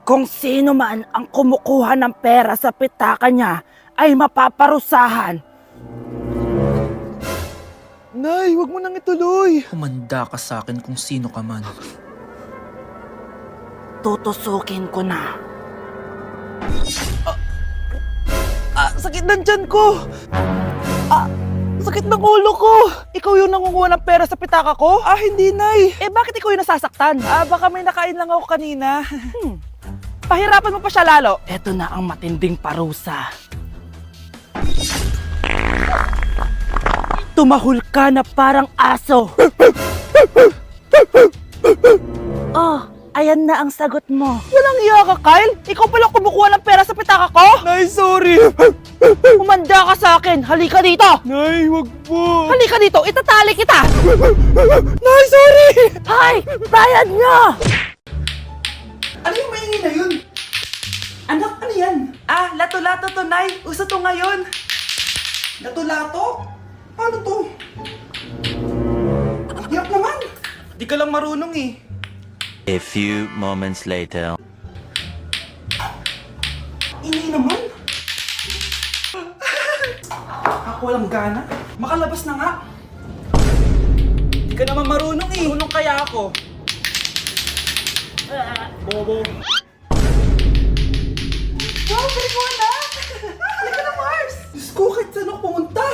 Kung sino man ang kumukuha ng pera sa pitaka niya ay mapaparusahan. Nay, wag mo nang ituloy. Humanda ka sa akin kung sino ka man. Tutusukin ko na. Sakit ng tiyan ko. Sakit ng ulo ko. Ikaw yung nangunguha ng pera sa pitaka ko? Hindi, Nay. Bakit ikaw yung nasasaktan? Baka may nakain lang ako kanina. Pahirapan mo pa siya lalo. Ito na ang matinding parusa. Tumahol ka na parang aso. Oh, ayan na ang sagot mo. Walang iya ka, Kyle. Ikaw pala kumukuha ng pera sa pitaka ko? Nay, sorry. Umanda ka sa akin. Halika dito. Nay, wag po. Halika dito. Itatali kita. Nay, sorry. Hay! Bayad niyo! Ano yung maingin na yun? Anak, ano yan? Lato-lato to, Nay. Uso to ngayon. Lato-lato? Paano to? Hirap naman. Di ka lang marunong eh. A few moments later. Ini naman. Ako walang gana. Makalabas na nga. Di ka naman marunong eh. Marunong kaya ako. Bobo. Wow, galing mo na! Halika na, Mars! Diyos ko, kahit saan ako pumunta!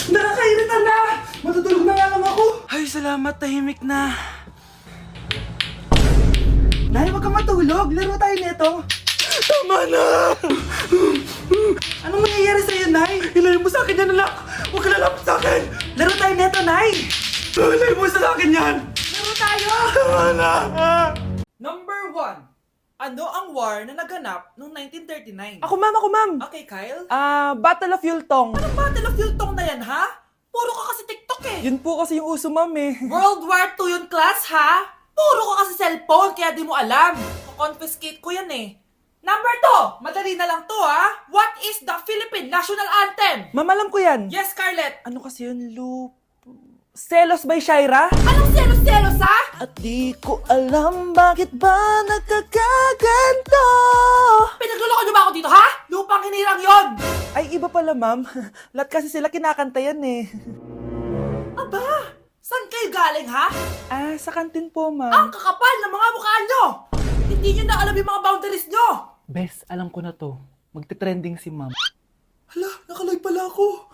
Nakakairita na! Matutulog na nga lang ako! Ay, salamat, tahimik na. Nay, wag kang matulog. Laro tayo nito. Tama na! Anong nangyayari sa'yo, Nay? Ilayo mo sa akin yan, anak! Huwag ka lalapit sa akin! Laro tayo nito, Nay! Ilayo mo sa akin yan! Laro tayo! Tama na! Number 1. Ano ang war na naganap noong 1939? Ako, ma'am. Okay, Kyle? Battle of Yultong. Anong Battle of Yultong na yan, ha? Puro ka kasi TikTok eh. Yun po kasi yung uso, ma'am eh. World War II yun, class, ha? Puro ka kasi cellphone, kaya di mo alam. Confiscate ko yan eh. Number 2, madali na lang to, ha? What is the Philippine National Anthem? Ma'am, alam ko yan. Yes, Scarlett. Ano kasi yun, Loop? Selos by Shaira? Anong selos-selos, ha? At di ko alam bakit ba nagkakaganto. Pinagluloko niyo ba ako dito, ha? Lupang hinirang yon. Ay, iba pala, ma'am. Lahat kasi sila kinakanta yan eh. Aba, saan kayo galing, ha? Sa kantin po, ma'am. Ang kakapal ng mga mukha nyo! Hindi nyo na alam yung mga boundaries nyo! Bes, alam ko na to. Magte-trending si ma'am. Hala, nakaloy pala ako.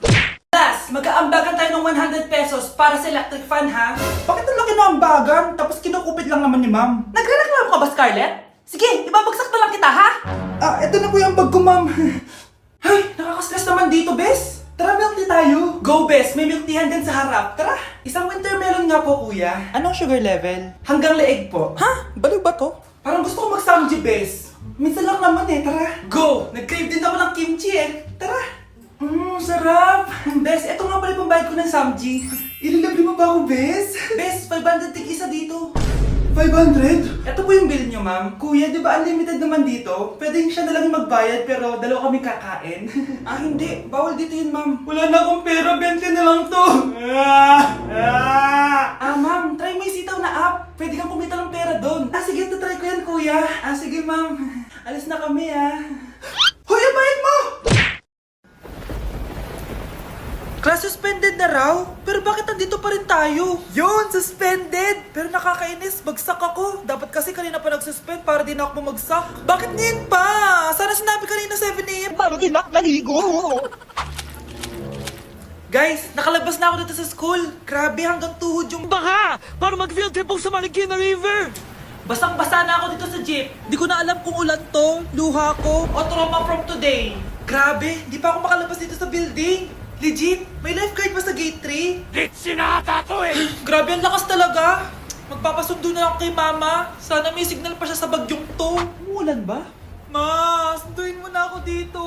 Class, mag-aambagan tayo ng 100 pesos para sa electric fan, ha? Bakit ang laki ng ambagan? Tapos kinukupit lang naman ni ma'am. Nagre-reklamo ka ba, Scarlett? Sige, ibabagsak na lang kita, ha? Eto na po yung bag ko, ma'am. Ay, nakakaskas naman dito, Bes. Tara, milk tea tayo. Go, Bes. May milk tea dyan sa harap. Tara. Isang winter melon nga po, kuya. Anong sugar level? Hanggang leeg po. Ha? Baliw ba to? Parang gusto ko mag-samji, Bes. Minsan lang naman eh. Tara. Go! Nag-crave din ako ng kimchi eh. Tara. Sarap! Bes, eto nga pala yung pambayad ko ng samji. Ililibre mo ba ako, Bes? Bes, 500 tig isa dito. 500? Ito po yung bill nyo, ma'am. Kuya, di ba unlimited naman dito? Pwedeng siya na lang yung magbayad pero dalawa kami kakain. Hindi. Bawal dito yun, ma'am. Wala na akong pera. 20 na lang to. Ma'am. Try mo yung sitaw na app. Pwede kang kumita ng pera doon. Sige. Try ko yan, kuya. Sige, ma'am. Alis na kami, Hoy, ang bayad mo! Class suspended na raw? Pero bakit nandito pa rin tayo? Yun, suspended! Pero nakakainis, bagsak ako. Dapat kasi kanina pa nag-suspend para di na ako bumagsak. Bakit ngayon pa? Sana sinabi kanina 7 AM. Paano di na naligo? Guys, nakalabas na ako dito sa school. Grabe, hanggang tuhod yung Baka! Para mag-field trip sa Marikina River! basang-basa na ako dito sa jeep. Di ko na alam kung ulan to, luha ko, o trauma from today. Grabe, di pa ako makalabas dito sa building. Legit, may lifeguard ba sa gate 3? Sinata to eh! Grabe, ang lakas talaga. Magpapasundo na ako kay mama. Sana may signal pa siya sa bagyong to. Umulan ba? Ma, sunduin mo na ako dito.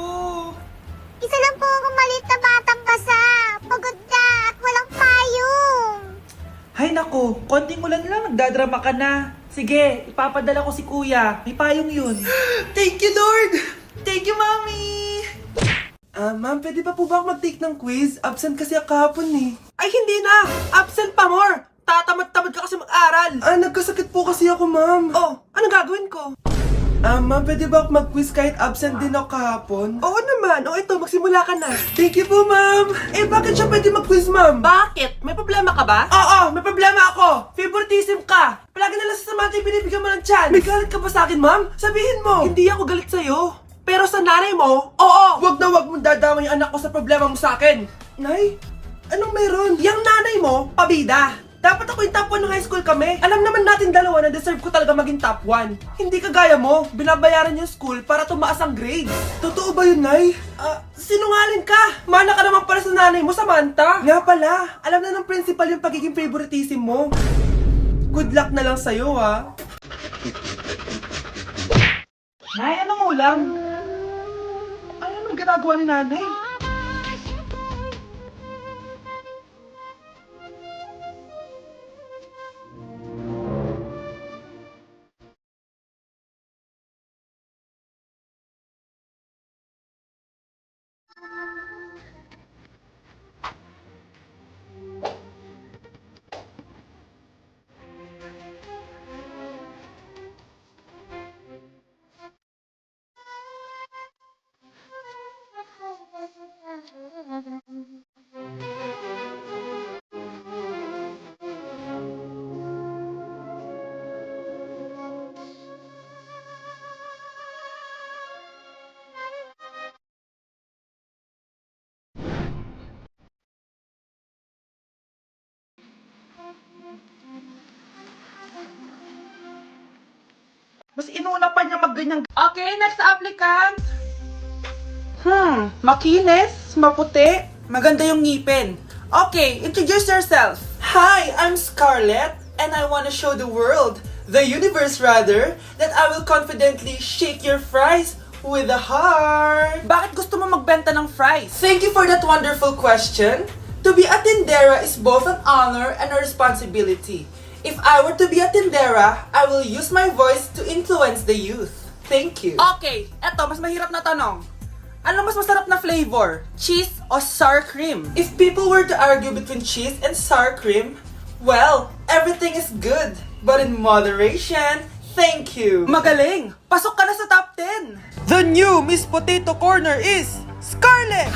Isa lang po akong maliit na batang basa. Pagod na at walang payong. Hay nako, konting ulan lang, nagdadrama ka na. Sige, ipapadala ko si kuya. May payong yun. Thank you, Lord! Thank you, Mami! Ma'am, pwede pa po ba ako mag-take ng quiz? Absent kasi ako kahapon eh. Ay, hindi na! Absent pa more! Tatamad-tamad ka kasi mag-aral! Nagkasakit po kasi ako, ma'am. Oh, anong gagawin ko? Ma'am, pwede ba ako mag-quiz kahit absent din ako kahapon? Oo naman. O ito, magsimula ka na. Thank you po, ma'am. Bakit siya pwede mag-quiz, ma'am? Bakit? May problema ka ba? Oo, may problema ako. Favoritism ka. Palagi na lang sa samantay binibigyan mo ng chance. May galit ka ba sa akin, ma'am? Sabihin mo. Hindi ako galit sa'yo. Pero sa nanay mo, oo. Wag na wag mong dadama yung anak ko sa problema mo sa akin. Nay, anong meron? Yang nanay mo, pabida. Dapat ako yung top 1 ng high school kami. Alam naman natin dalawa na deserve ko talaga maging top 1. Hindi kagaya mo, binabayaran yung school para tumaas ang grades. Totoo ba yun, Nay? Sinungaling ka! Mana ka naman pala sa nanay mo, Samantha. Nga pala, alam na ng principal yung pagiging favoritism mo. Good luck na lang sa'yo, ha? Nay, anong ulam? Ano nang ginagawa ni nanay? Mas inuna pa niya magganyang... Okay, next applicant! Makinis, maputi, maganda yung ngipin. Okay, introduce yourself. Hi, I'm Scarlett, and I want to show the world, the universe rather, that I will confidently shake your fries with a heart. Bakit gusto mo magbenta ng fries? Thank you for that wonderful question. To be a tindera is both an honor and a responsibility. If I were to be a tindera, I will use my voice to influence the youth. Thank you. Okay, eto, mas mahirap na tanong. Ano mas masarap na flavor? Cheese o sour cream? If people were to argue between cheese and sour cream, well, everything is good, but in moderation. Thank you. Magaling! Pasok ka na sa top 10! The new Miss Potato Corner is Scarlett!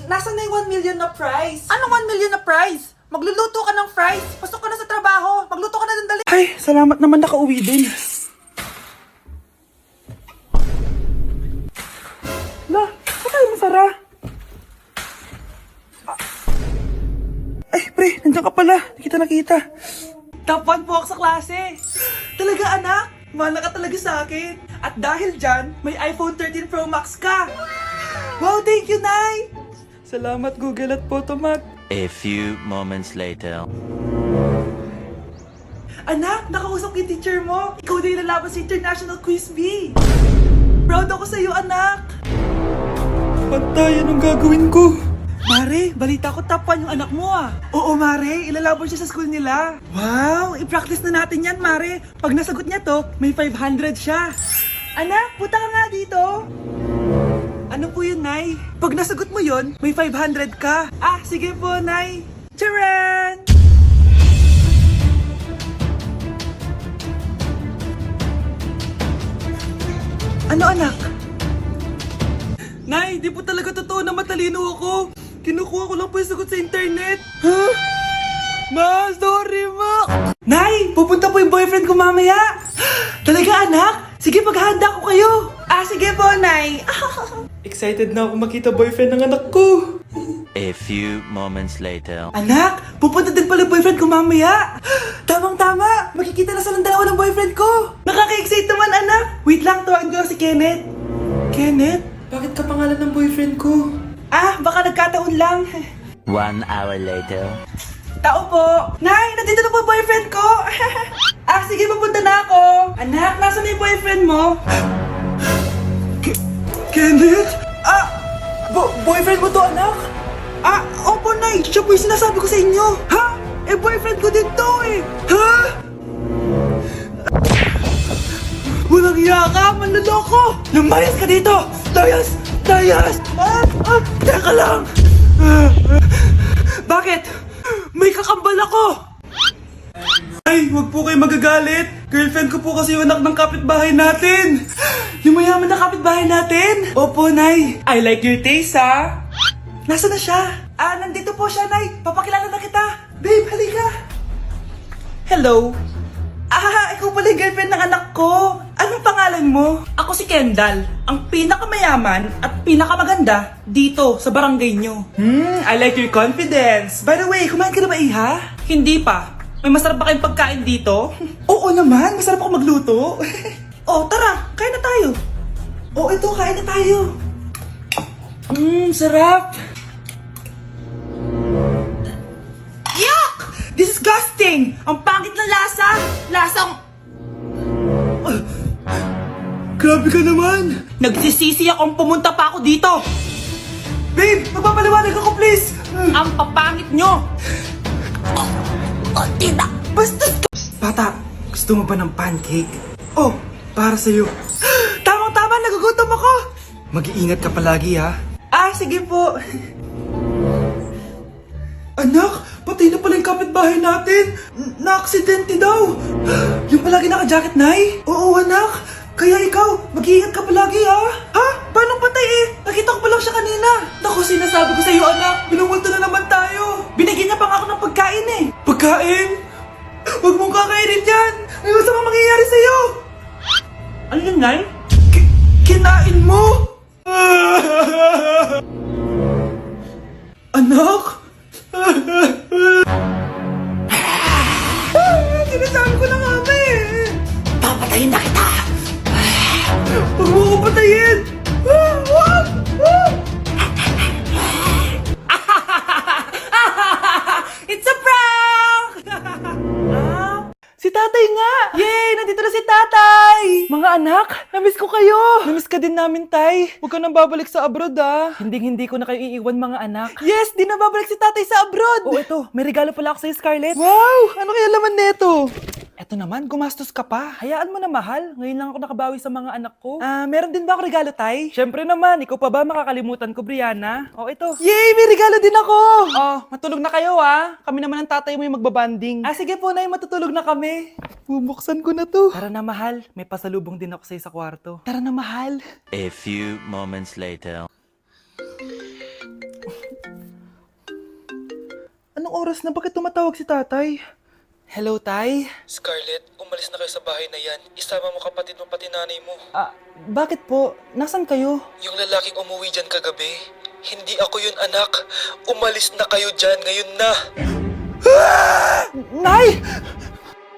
Nasaan na yung 1 million na prize? Anong 1 million na prize? Magluluto ka ng fries. Pasok ka na sa trabaho. Magluto ka na ng dali. Ay, salamat naman nakauwi din. La, saan kayo masara? Ay, pre, nandiyan ka pala. Hindi kita nakita. Top 1 po ako sa klase. Talaga, anak? Mana ka talaga sa akin. At dahil dyan, may iPhone 13 Pro Max ka. Wow, thank you, Nay! Salamat, Google at Photomat. A few moments later. Anak, nakausap yung teacher mo. Ikaw na yung lalaban sa International Quiz Bee. Proud ako sa'yo, anak. Pantay, anong gagawin ko? Mare, balita ko top 1 yung anak mo ah. Oo, Mare, ilalaban siya sa school nila. Wow, i-practice na natin yan, Mare. Pag nasagot niya to, may 500 siya. Anak, punta ka nga dito. Ano po yun, Nay? Pag nasagot mo yun, may 500 ka. Ah, sige po, Nay. Charan! Ano, anak? Nay, di po talaga totoo na matalino ako. Kinukuha ko lang po yung sagot sa internet. Huh? Ma, sorry, ma. Nay, pupunta po yung boyfriend ko mamaya. Talaga, anak? Sige, paghahanda ko kayo. Ah, sige po, Nay. Excited na ako makita boyfriend ng anak ko. A few moments later. Anak, pupunta din pala boyfriend ko mamaya. Tamang-tama, makikita na silang dalawa ng boyfriend ko. Nakaka-excite naman, anak. Wait lang, tawagan ko lang si Kenneth. Kenneth? Bakit ka pangalan ng boyfriend ko? Ah, baka nagkataon lang. 1 hour later. Tao po. Nay, nandito na po boyfriend ko. Ah, sige, papunta na ako. Anak, nasa na yung boyfriend mo? Kenneth? Ah, boyfriend mo to, anak? Ah, opo, Nay. Siya po yung sinasabi ko sa inyo. Ha? Eh, boyfriend ko din to eh. Ha? Walang iya ka, manloloko. Lumayas ka dito. Layas! Layas! Teka lang. Bakit? May kakambal ako. Ay, Nay, huwag po kayo magagalit. Girlfriend ko po kasi yung anak ng kapitbahay natin. Yung mayaman na kapitbahay natin. Opo, Nay. I like your taste, ha? Nasaan na siya? Nandito po siya, Nay. Papakilala na kita. Babe, halika. Hello. Ikaw pala yung girlfriend ng anak ko. Anong pangalan mo? Ako si Kendall, ang pinakamayaman at pinakamaganda dito sa barangay nyo. I like your confidence. By the way, kumain ka na ba, Iha? Hindi pa. May masarap ba kayong pagkain dito? Oo naman, masarap ako magluto. Tara, kain na tayo. Ito, kain na tayo. Sarap. Yuck! Disgusting! Ang pangit ng lasa! Lasang... Grabe ka naman! Nagsisisi akong pumunta pa ako dito! Babe, magpapaliwanag ako please! Ang papangit nyo! Tita! Bastos ka! Bata, gusto mo ba ng pancake? Para sa'yo. Tamang-tama, nagugutom ako! Mag-iingat ka palagi ha? Sige po! Anak, patay na pala yung kapitbahay natin. Na-aksidente daw. Yung palagi naka-jacket, Nay? Oo, anak. Kaya ikaw, mag-iingat ka palagi, ha? Paano patay eh? Nakita ko pa lang siya kanina. Naku, sinasabi ko sa'yo, anak. Binumulto na naman tayo. Binigyan niya pa nga ako ng pagkain eh. Pagkain? Huwag mong kakainin yan. May masama mangyayari sa'yo. Ano yun, Nay? Kinain mo? Anak? Sinasabi ko na nga ba eh. Papatayin na kita. Huwag mo ko patayin. It's a prank! Si tatay nga! Yay! Nandito na si tatay! Mga anak, namiss ko kayo! Namiss ka din namin, tay. Huwag ka nang babalik sa abroad, Hindi ko na kayo iiwan, mga anak. Yes! Di na babalik si tatay sa abroad! Ito. May regalo pala ako sa'yo, Scarlett. Wow! Ano kaya laman neto? Eto naman, gumastos ka pa. Hayaan mo na, mahal. Ngayon lang ako nakabawi sa mga anak ko. Meron din ba ako regalo, tay? Syempre naman, ikaw pa ba makakalimutan ko, Brianna? Ito. Yay! May regalo din ako! Matulog na kayo, Kami naman ang tatay mo yung magbabanding. Sige po, Nay, matutulog na kami. Bubuksan ko na to. Tara na, mahal. May pasalubong din ako sa'yo sa kwarto. Tara na, mahal. A few moments later. Anong oras na? Bakit tumatawag si tatay? Hello, tay? Scarlett, umalis na kayo sa bahay na yan. Isama mo kapatid mo pati nanay mo. Bakit po? Nasaan kayo? Yung lalaking umuwi dyan kagabi, hindi ako yun, anak. Umalis na kayo dyan ngayon na. Nay!